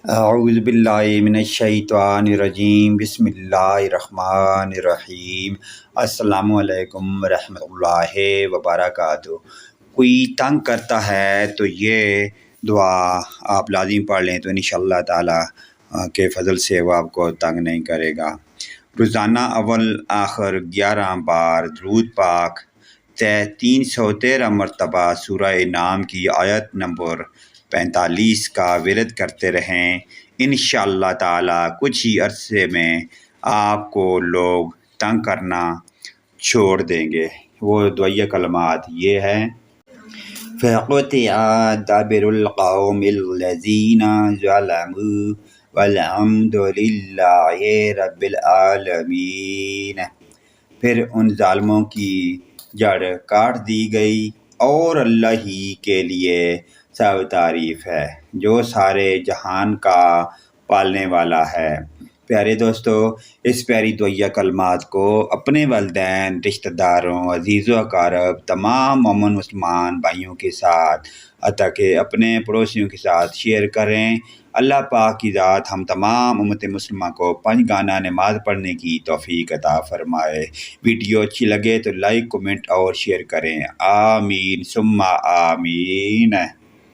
اعوذ باللہ من الشیطان الرجیم، بسم اللہ الرحمن الرحیم۔ السلام علیکم ورحمۃ اللہ وبرکاتہ۔ کوئی تنگ کرتا ہے تو یہ دعا آپ لازم پڑھ لیں تو انشاءاللہ تعالیٰ کے فضل سے وہ آپ کو تنگ نہیں کرے گا۔ روزانہ اول آخر 11 بار درود پاک 313 مرتبہ سورہ نام کی آیت نمبر 45 کا ورد کرتے رہیں۔ انشاءاللہ تعالیٰ کچھ ہی عرصے میں آپ کو لوگ تنگ کرنا چھوڑ دیں گے۔ وہ دعائیہ کلمات یہ ہیں: فَقُطِعَ دَابِرُ الْقَوْمِ الَّذِينَ ظَلَمُوا وَالْحَمْدُ لِلَّهِ رَبِّ الْعَالَمِينَ۔ پھر ان ظالموں کی جڑ کاٹ دی گئی اور اللہ ہی کے لیے سب تعریف ہے جو سارے جہان کا پالنے والا ہے۔ پیارے دوستو، اس پیاری دعائیہ کلمات کو اپنے والدین، رشتہ داروں، عزیز و اقارب، تمام مومن مسلمان بھائیوں کے ساتھ حتیٰ کہ اپنے پڑوسیوں کے ساتھ شیئر کریں۔ اللہ پاک کی ذات ہم تمام امت مسلمہ کو 5 گانا نماز پڑھنے کی توفیق عطا فرمائے۔ ویڈیو اچھی لگے تو لائک، کمنٹ اور شیئر کریں۔ آمین ثم آمین۔